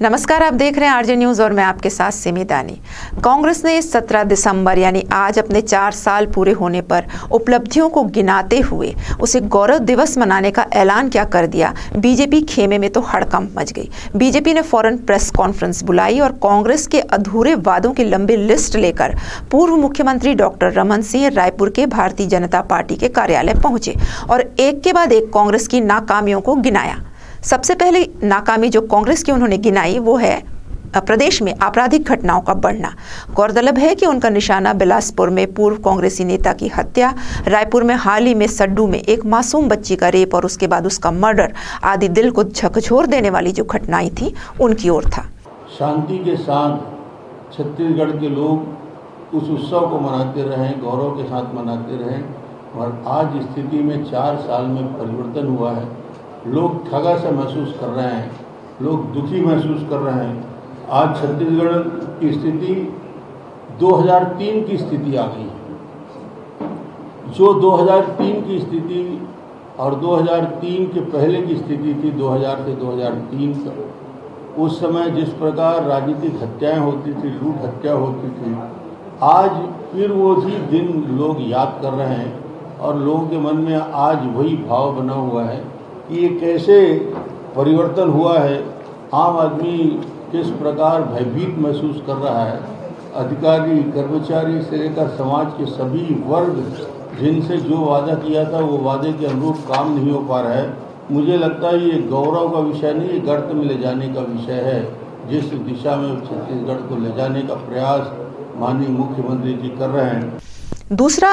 नमस्कार, आप देख रहे हैं आरजे न्यूज़ और मैं आपके साथ सिमी दानी। कांग्रेस ने 17 दिसंबर यानी आज अपने 4 साल पूरे होने पर उपलब्धियों को गिनाते हुए उसे गौरव दिवस मनाने का ऐलान क्या कर दिया। बीजेपी खेमे में तो हड़कंप मच गई। बीजेपी ने फौरन प्रेस कॉन्फ्रेंस बुलाई और कांग्रेस के अधूरे वादों की लंबी लिस्ट लेकर पूर्व मुख्यमंत्री डॉक्टर रमन सिंह रायपुर के भारतीय जनता पार्टी के कार्यालय पहुंचे और एक के बाद एक कांग्रेस की नाकामियों को गिनाया। सबसे पहले नाकामी जो कांग्रेस की उन्होंने गिनाई वो है प्रदेश में आपराधिक घटनाओं का बढ़ना। गौरतलब है कि उनका निशाना बिलासपुर में पूर्व कांग्रेसी नेता की हत्या, रायपुर में हाल ही में सड्डू में एक मासूम बच्ची का रेप और उसके बाद उसका मर्डर आदि दिल को झकझोर देने वाली जो घटनाएं थी उनकी ओर था। शांति के साथ छत्तीसगढ़ के लोग उस उत्सव को मनाते रहे, गौरव के साथ मनाते रहे और आज स्थिति में 4 साल में परिवर्तन हुआ है। लोग ठगा सा महसूस कर रहे हैं, लोग दुखी महसूस कर रहे हैं। आज छत्तीसगढ़ की स्थिति 2003 की स्थिति आ गई है। जो 2003 की स्थिति और 2003 के पहले की स्थिति थी, 2000 से 2003 तक, उस समय जिस प्रकार राजनीतिक हत्याएं होती थी, लूट हत्या होती थी, आज फिर वो ही दिन लोग याद कर रहे हैं और लोगों के मन में आज वही भाव बना हुआ है कि ये कैसे परिवर्तन हुआ है। आम आदमी किस प्रकार भयभीत महसूस कर रहा है। अधिकारी, कर्मचारी से लेकर समाज के सभी वर्ग जिनसे जो वादा किया था वो वादे के अनुरूप काम नहीं हो पा रहा है। मुझे लगता है ये गौरव का विषय नहीं, ये गर्त में ले जाने का विषय है। जिस दिशा में छत्तीसगढ़ को ले जाने का प्रयास माननीय मुख्यमंत्री जी कर रहे हैं। दूसरा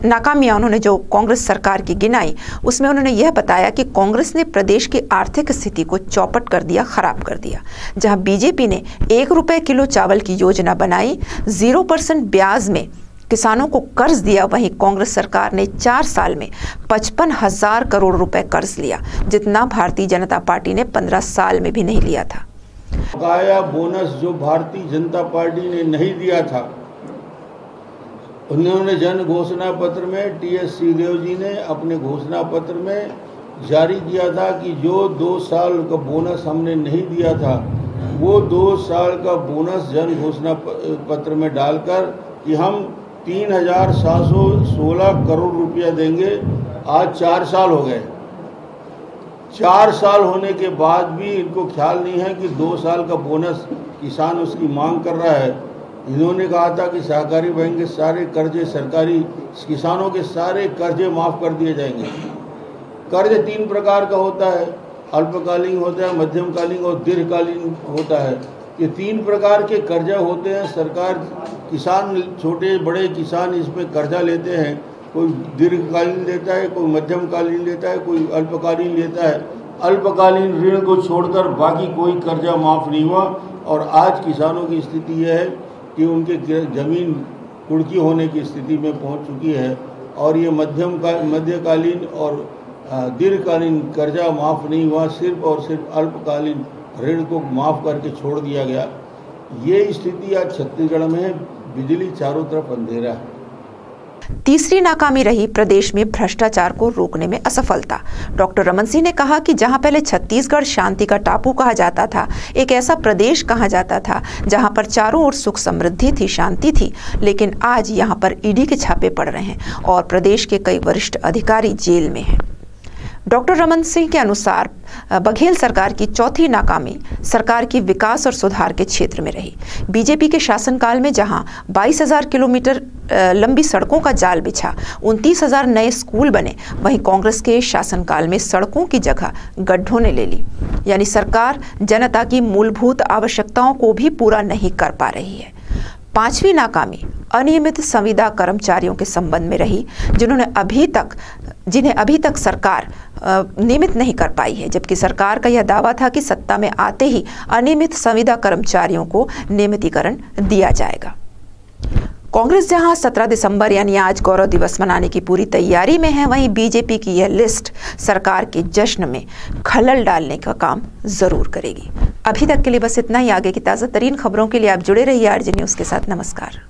नाकामियां उन्होंने जो कांग्रेस सरकार की गिनाई, उसमें उन्होंने यह बताया कि कांग्रेस ने प्रदेश की आर्थिक स्थिति को चौपट कर दिया, खराब कर दिया। जहां बीजेपी ने 1 रुपये किलो चावल की योजना बनाई, 0% ब्याज में किसानों को कर्ज दिया, वहीं कांग्रेस सरकार ने 4 साल में 55,000 करोड़ रुपए कर्ज लिया, जितना भारतीय जनता पार्टी ने 15 साल में भी नहीं लिया था। बकाया बोनस जो भारतीय जनता पार्टी ने नहीं दिया था, उन्होंने जन घोषणा पत्र में टीएस सिंहदेव जी ने अपने घोषणा पत्र में जारी किया था कि जो 2 साल का बोनस हमने नहीं दिया था, वो 2 साल का बोनस जन घोषणा पत्र में डालकर कि हम 3,716 करोड़ रुपया देंगे। आज 4 साल हो गए। 4 साल होने के बाद भी इनको ख्याल नहीं है कि 2 साल का बोनस किसान उसकी मांग कर रहा है। इन्होंने कहा था कि सहकारी बैंक के सारे कर्जे, सरकारी किसानों के सारे कर्जे माफ़ कर दिए जाएंगे। कर्ज 3 प्रकार का होता है, अल्पकालीन होता है, मध्यमकालीन और दीर्घकालीन होता है। ये 3 प्रकार के कर्जा होते हैं। सरकार, किसान, छोटे बड़े किसान इसमें कर्जा लेते हैं। कोई दीर्घकालीन लेता है, कोई मध्यमकालीन लेता है, कोई अल्पकालीन लेता है। अल्पकालीन ऋण को छोड़कर बाकी कोई कर्जा माफ़ नहीं हुआ और आज किसानों की स्थिति यह है कि उनके ज़मीन कुर्की होने की स्थिति में पहुंच चुकी है और ये मध्यकालीन और दीर्घकालीन कर्जा माफ़ नहीं हुआ, सिर्फ और सिर्फ अल्पकालीन ऋण को माफ़ करके छोड़ दिया गया। ये स्थिति आज छत्तीसगढ़ में है। बिजली चारों तरफ अंधेरा है। तीसरी नाकामी रही प्रदेश में भ्रष्टाचार को रोकने में असफलता। डॉक्टर रमन सिंह ने कहा कि जहां पहले छत्तीसगढ़ शांति का टापू कहा जाता था, एक ऐसा प्रदेश कहा जाता था जहां पर चारों ओर सुख समृद्धि थी, शांति थी, लेकिन आज यहां पर ईडी के छापे पड़ रहे हैं और प्रदेश के कई वरिष्ठ अधिकारी जेल में हैं। डॉक्टर रमन सिंह के अनुसार बघेल सरकार की चौथी नाकामी सरकार की विकास और सुधार के क्षेत्र में रही। बीजेपी के शासनकाल में जहां 22,000 किलोमीटर लंबी सड़कों का जाल बिछा, 29,000 नए स्कूल बने, वहीं कांग्रेस के शासनकाल में सड़कों की जगह गड्ढों ने ले ली। यानी सरकार जनता की मूलभूत आवश्यकताओं को भी पूरा नहीं कर पा रही है। 5वीं नाकामी अनियमित संविदा कर्मचारियों के संबंध में रही, जिन्हें अभी तक सरकार नियमित नहीं कर पाई है, जबकि सरकार का यह दावा था कि सत्ता में आते ही अनियमित संविदा कर्मचारियों को नियमितीकरण दिया जाएगा। कांग्रेस जहां 17 दिसंबर यानी आज गौरव दिवस मनाने की पूरी तैयारी में है, वहीं बीजेपी की यह लिस्ट सरकार के जश्न में खलल डालने का काम जरूर करेगी। अभी तक के लिए बस इतना ही। आगे की ताज़ा तरीन खबरों के लिए आप जुड़े रहिए आरजे न्यूज़ के साथ। नमस्कार।